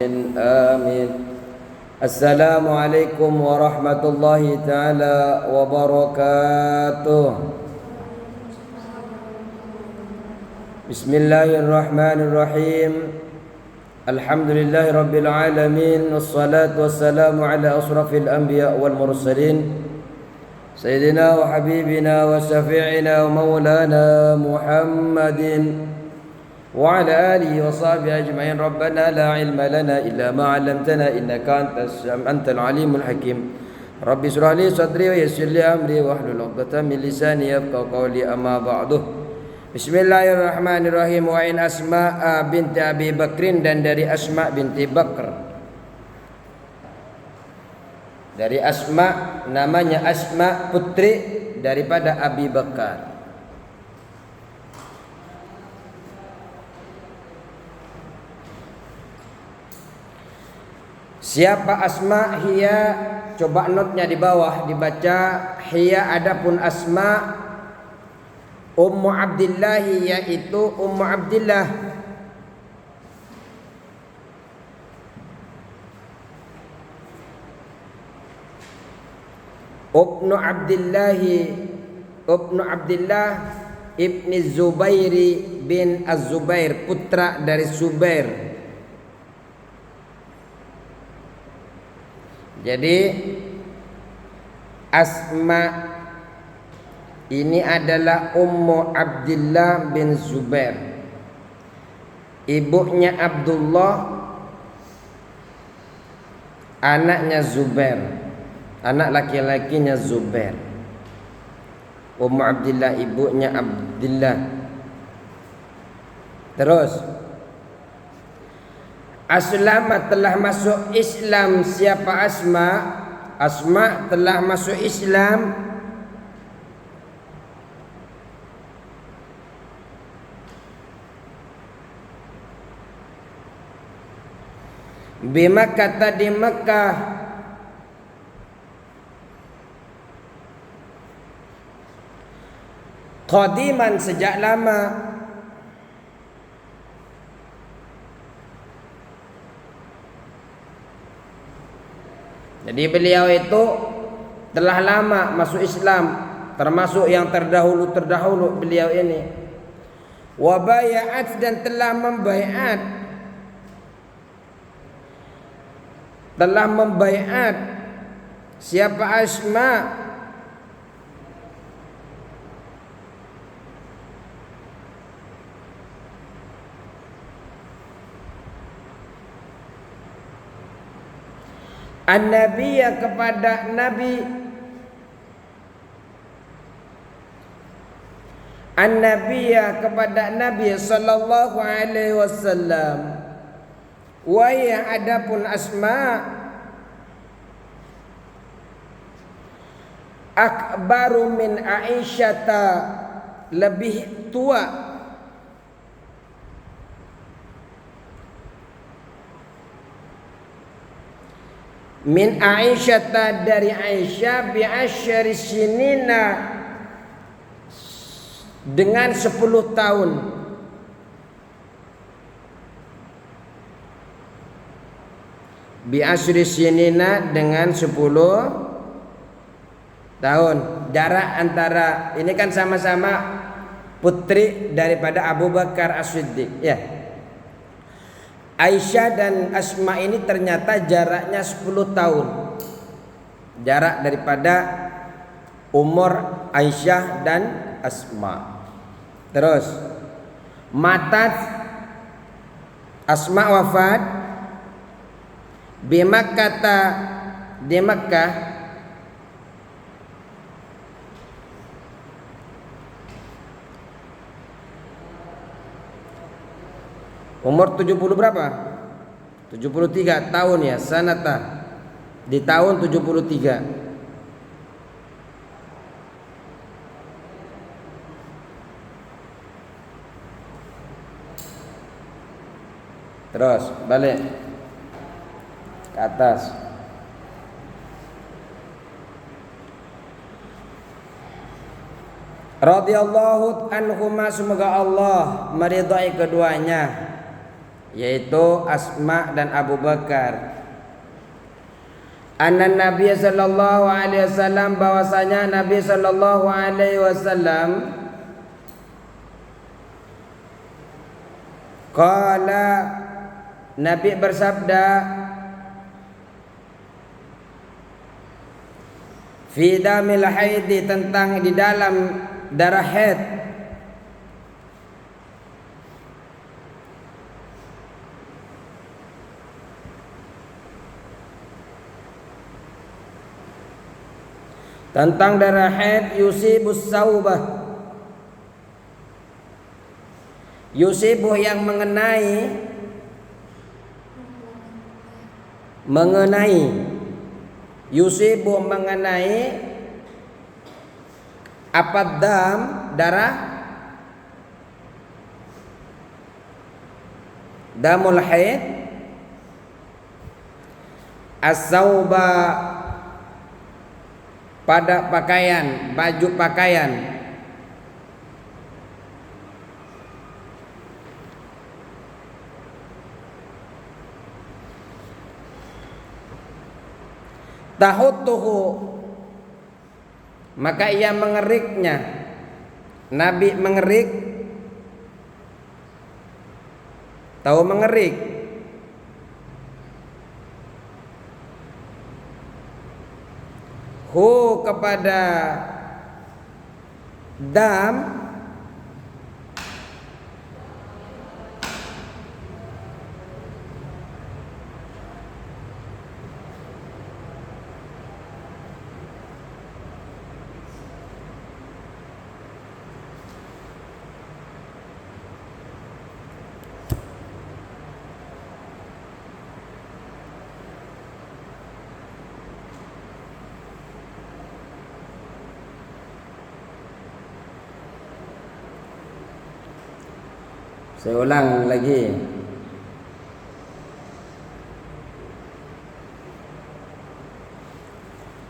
Amin. Assalamualaikum warahmatullahi taala wabarakatuh. Bismillahirrahmanirrahim. Alhamdulillahi rabbil alamin. Wassalatu wassalamu ala asrafil anbiya wal mursalin Sayyidina wa habibina wa syafi'ina wa maulana Muhammadin wa ala alihi wa sahbihi ajma'in. Rabbana la ilma lana illa ma 'allamtana innaka antal alimul hakim. Rabbi shrah li sadri wa yassir li amri wa hlul 'uqdatam min lisani yafqahu qawli, amma ba'du. Bismillahirrahmanirrahim. Wa in Asma binti Abi Bakrin, dan dari Asma binti Bakr. Dari Asma, namanya Asma, putri daripada Abi Bakar. Siapa Asma? Hiya, coba notnya di bawah dibaca. Hiya, adapun Asma, Ummu Abdillah, yaitu Ummu Abdillah. Ibnu Abdillah ibni Zubairi bin Az-Zubair, putra dari Zubair. Jadi Asma ini adalah Ummu Abdillah bin Zubair. Ibunya Abdullah, anaknya Zubair, anak laki-lakinya Zubair. Ummu Abdillah, ibunya Abdillah. Terus Aslama, telah masuk Islam. Siapa Asma? Asma telah masuk Islam di Makkah, di Makkah. Qadiman, sejak lama. Jadi beliau itu telah lama masuk Islam, termasuk yang terdahulu beliau ini. Wa bay'at, dan telah membaiat. Siapa Asma? An-Nabiyya, kepada Nabi. An-Nabiyya, kepada Nabi sallallahu alaihi wasallam. Wa ya, adapun Asma, akbaru min Aisyata, lebih tua min Aisyata, dari Aisyah, bi asyri sinina, dengan 10 tahun. Bi asyri sinina, dengan 10 tahun. Jarak antara ini kan sama-sama putri daripada Abu Bakar As-Siddiq, ya. Aisyah dan Asma ini ternyata jaraknya 10 tahun. Jarak daripada umur Aisyah dan Asma. Terus matat, Asma wafat di Makkah, umur 70 berapa? 73 tahun, ya, sanata, di tahun 73. Terus balik ke atas. Radhiyallahu anhuma, semoga Allah meridai keduanya. yaitu Asma dan Abu Bakar. Anna Nabi sallallahu alaihi wasallam, bahwasanya Nabi sallallahu alaihi wasallam qala, Nabi bersabda, fi damil haidi, tentang di dalam darah haid, tentang darah haid, yusibus saubah, yusibuh yang mengenai yusibuh mengenai apa, dam, darah, damul haid, as-sauba, pada pakaian, baju pakaian, tahutuhu, maka ia mengeriknya. Nabi mengerik, tahu mengerik, hu kepada dam, saya ulang lagi.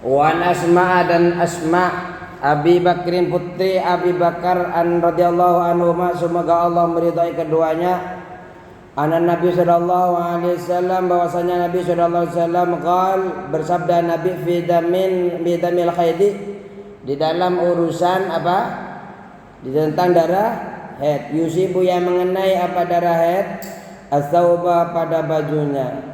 Wan Asma, dan Asma Abi Bakrin, putri Abi Bakar radhiyallahu anhu, semoga Allah meridai keduanya. Anak Nabi sallallahu alaihi wasallam, bahwasanya Nabi sallallahu alaihi wasallam qal, bersabda Nabi, fi damil haidi, di dalam urusan apa, di tentang darah haid, yusibu yang mengenai apa, darah haid, as-sauba, pada bajunya.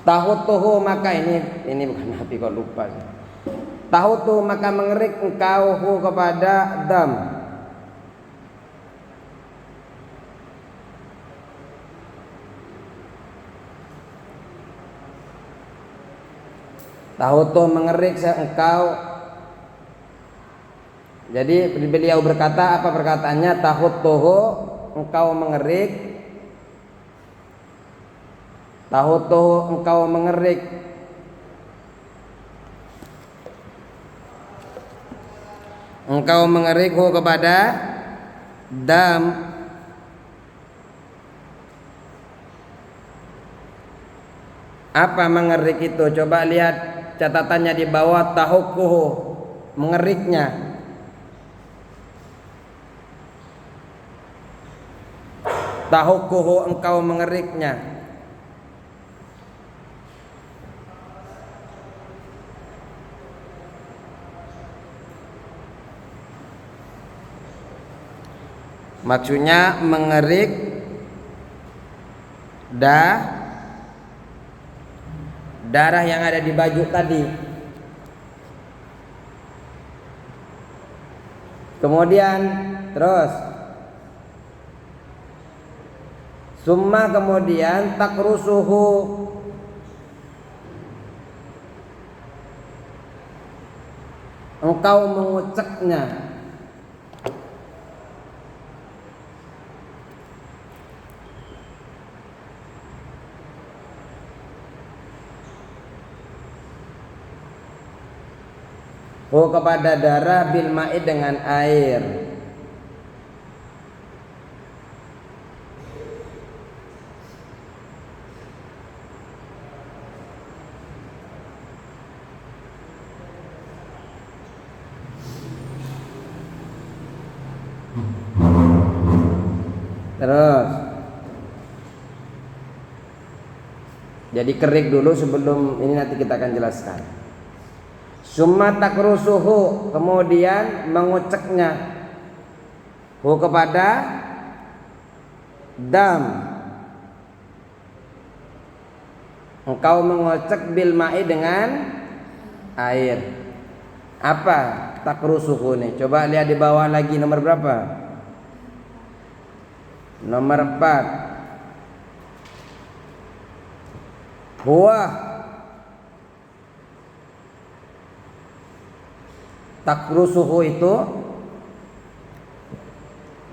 Tahutuhu, maka ini bukan Nabi, kok lupa. Tahutuhu, maka mengerik engkau hu kepada dam. Tahutuhu, mengerik engkau. Jadi beliau berkata, apa perkataannya? Tahutuhu, engkau mengerik. Tahutuhu, engkau mengerik. Engkau mengerik hu kepada dam. Apa mengerik itu? Coba lihat catatannya di bawah, tahukuhu, mengeriknya. Tahukuhu, engkau mengeriknya. Maksudnya mengerik darah yang ada di baju tadi. Kemudian terus summa, kemudian takrusuhu, engkau menguceknya. Kepada darah, bil ma'i, dengan air. Terus. Jadi kerik dulu sebelum ini, nanti kita akan jelaskan. Summa takrusuhu, kemudian menguceknya hu kepada dam. Engkau mengocek bil ma'i dengan air. Apa takrusuhu nih? Coba lihat di bawah lagi, nomor berapa? Nomor 4. Huwa takrusuhu itu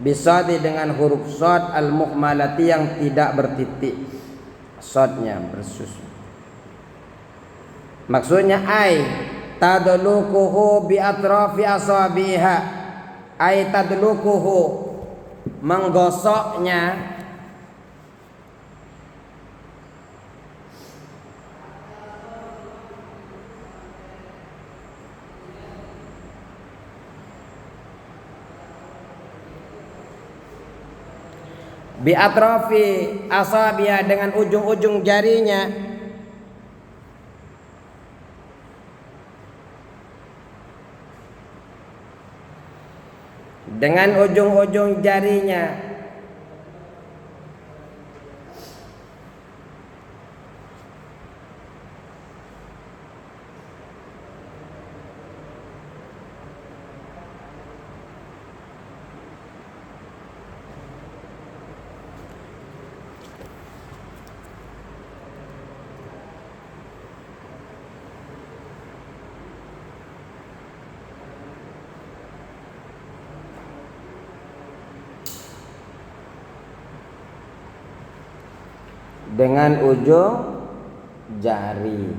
bisa dengan huruf shad al-muhmalati yang tidak bertitik, shadnya bersusun. Maksudnya ai tadlukuhu bi atrafi asabiha, ai tadlukuhu menggosoknya bi atrafi asabiha dengan ujung-ujung jarinya, dengan ujung-ujung jarinya. Dengan ujung jari.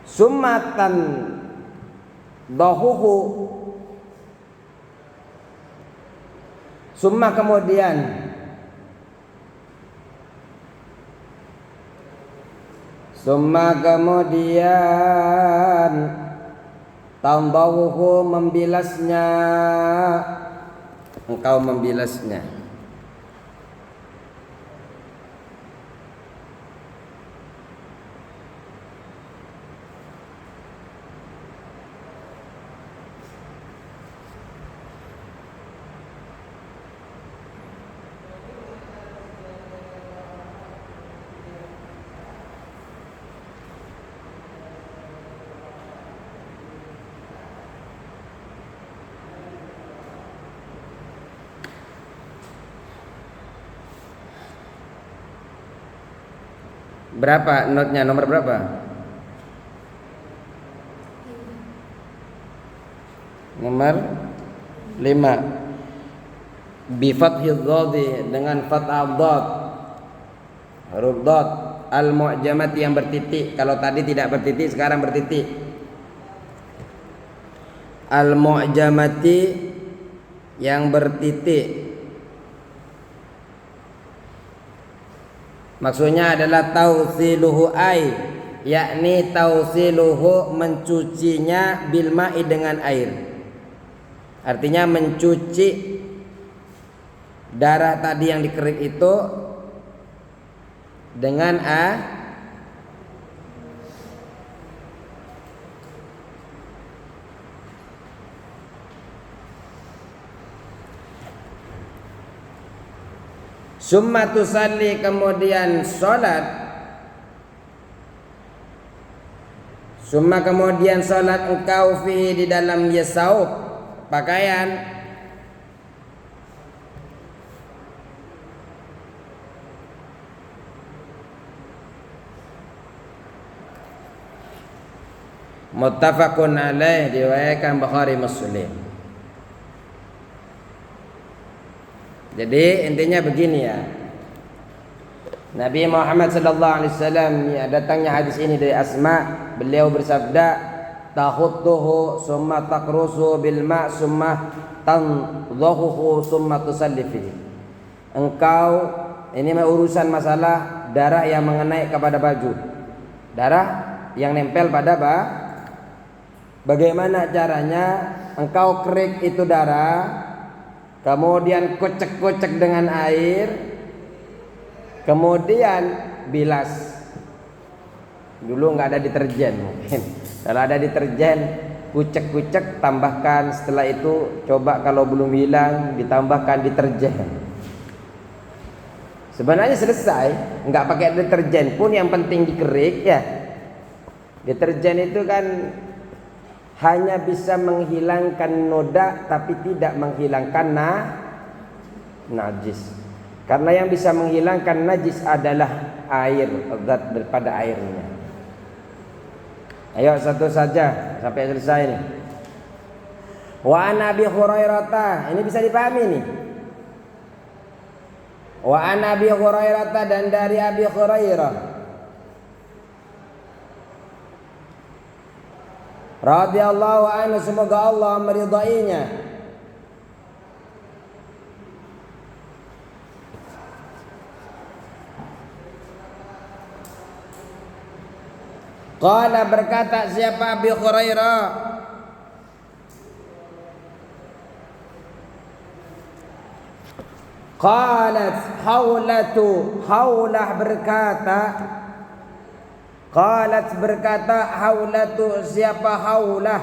Summatan dahuhu, summa kemudian tambahuhu membilasnya, engkau membilasnya. Berapa notnya? Nomor berapa? Nomor 5. Bi fathil dhadi, dengan fathah dhad, huruf dhad al mu'jamati yang bertitik. Kalau tadi tidak bertitik, sekarang bertitik. Al mu'jamati yang bertitik. Maksudnya adalah tausiluhu ai, yakni tausiluhu mencucinya bil ma'i dengan air. Artinya mencuci darah tadi yang dikerik itu dengan summa tusalli, kemudian sholat. Summa kemudian sholat engkau fi di dalam yasaub, pakaian. Muttafaqun alaih, diriwayatkan Bukhari Muslim. Jadi intinya begini ya. Nabi Muhammad sallallahu alaihi wasallam, ya, datangnya hadis ini dari Asma, beliau bersabda, tahuttuhu summa taqrusu bil ma' summa tanzahuhu summa tusalli fihi. Engkau, ini urusan masalah darah yang mengenai kepada baju. Darah yang nempel pada bagaimana caranya engkau kerik itu darah, kemudian kocek-kocek dengan air, kemudian bilas. Dulu nggak ada deterjen mungkin. Kalau ada deterjen, kucek-kucek, tambahkan. Setelah itu coba kalau belum hilang, ditambahkan deterjen. Sebenarnya selesai, nggak pakai deterjen pun, yang penting dikerik ya. Deterjen itu kan hanya bisa menghilangkan noda tapi tidak menghilangkan najis. Karena yang bisa menghilangkan najis adalah air, zat daripada airnya. Ayo satu saja sampai selesai nih. Wa an Abi Hurairah, ini bisa dipahami nih. Wa an Abi Hurairah, dan dari Abi Hurairah radhiyallahu anhu, semoga Allah meridainya, qala, berkata siapa Abi Hurairah, qalat Haulatu, Haulah berkata, qalat berkata Haulatu, siapa Haulah?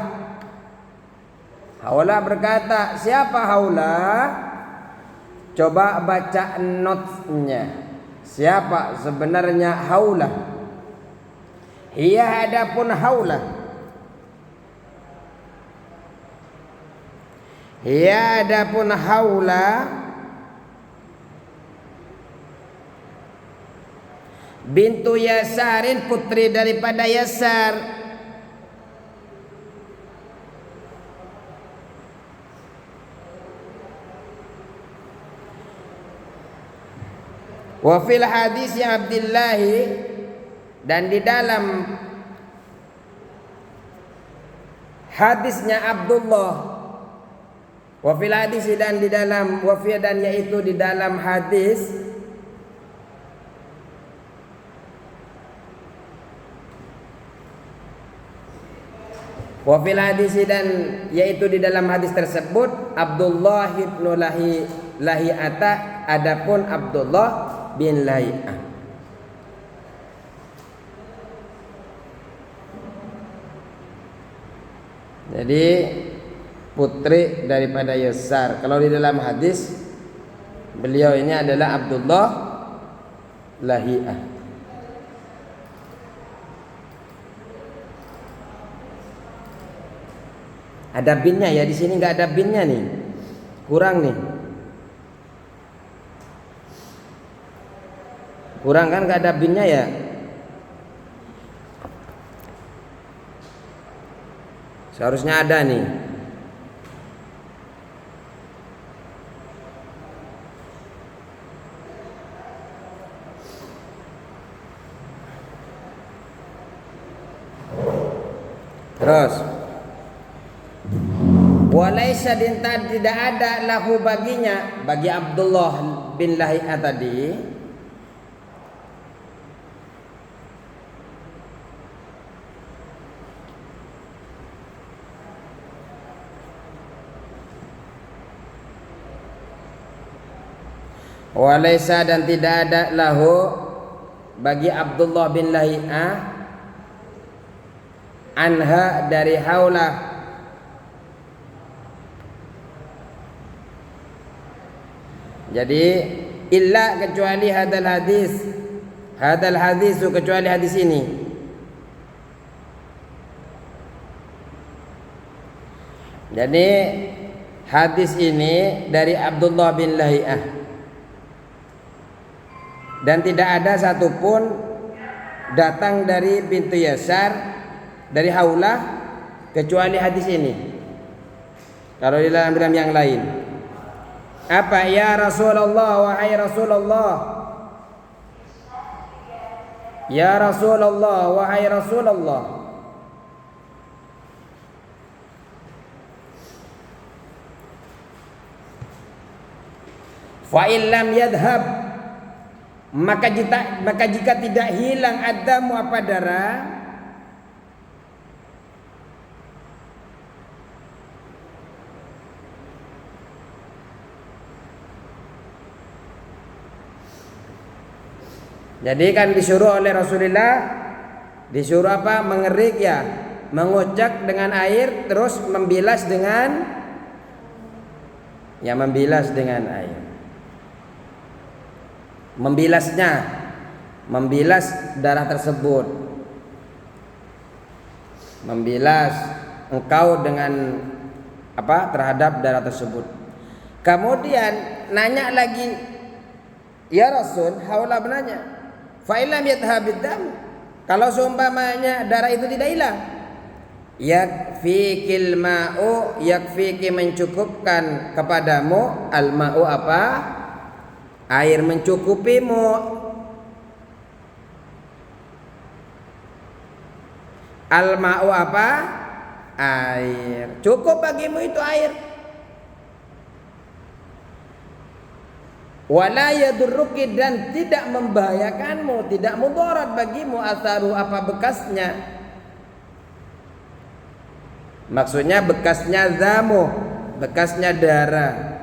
Haulah berkata, siapa Haulah? Coba baca notesnya. Siapa sebenarnya Haulah? Ia adapun Haulah, ia adapun Haulah bintu Yasarin, putri daripada Yasar. Wa fil hadis ya Abdillahi, dan di dalam hadisnya Abdullah. Wa fil hadis, dan di dalam wafiyah, dan yaitu di dalam hadis wa fil hadis, dan yaitu di dalam hadis tersebut Abdullah ibn Lahiyata, adapun Abdullah bin Lahiyah. Jadi putri daripada Yasar. Kalau di dalam hadis beliau ini adalah Abdullah Lahiyah. Ada binnya ya, di sini nggak ada binnya nih, kurang nih, kurang kan, nggak ada binnya ya. Seharusnya ada nih. Terus walaisa, dinta tidak ada lahu baginya, bagi Abdullah bin Lahiyah tadi, walaisa, dan tidak ada lahu bagi Abdullah bin Lahiyah, anha, dari Haulah, jadi illa, kecuali hadal hadis, kecuali hadis ini. Jadi hadis ini dari Abdullah bin Lahiyah, dan tidak ada satupun datang dari bintu Yasar, dari Haulah, kecuali hadis ini. Kalau di dalam yang lain, apa? Ya Rasulullah, wahai Rasulullah, ya Rasulullah, wahai Rasulullah, fa illam yadhhab, maka jika tidak hilang adamu, apa darah, Jadi kan disuruh oleh Rasulullah, disuruh apa? Mengerik ya, mengucak dengan air, terus membilas dengan air. Membilas darah tersebut, membilas engkau dengan apa? Terhadap darah tersebut. Kemudian nanya lagi, ya Rasul, Haulah bernanya, fa illam yadhhabid dam, kalau seumpamanya darah itu tidak hilang, yakfikil ma'u, yakfiki mencukupkan kepadamu, al ma'u apa? Air mencukupimu. Al ma'u apa? Air. Cukup bagimu itu air. Wala yadurruki, dan tidak membahayakanmu, tidak mudarat bagimu, atharu apa bekasnya. Maksudnya bekasnya zamu, bekasnya darah.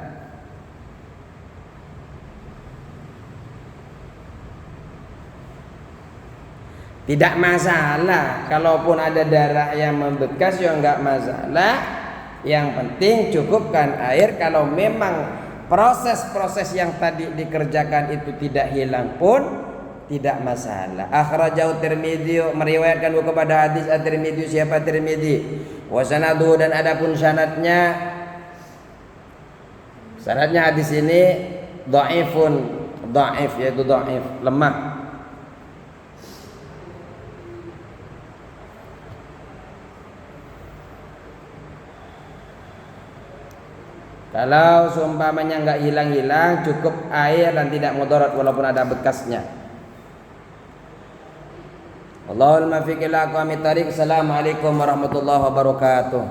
Tidak masalah, kalaupun ada darah yang membekas ya enggak masalah. Yang penting cukupkan air. Kalau memang proses-proses yang tadi dikerjakan itu tidak hilang pun tidak masalah. Akhrajahu Tirmidzi, meriwayatkan kepada hadis At-Tirmidzi. Siapa Tirmidzi? Wa sanaduhu, dan adapun sanadnya hadis ini dhaif, yaitu dhaif, lemah. Kalau seumpamanya enggak hilang-hilang, cukup air dan tidak mudarat walaupun ada bekasnya. Allahul muwaffiq ila aqwamit thariq. Assalamualaikum warahmatullahi wabarakatuh.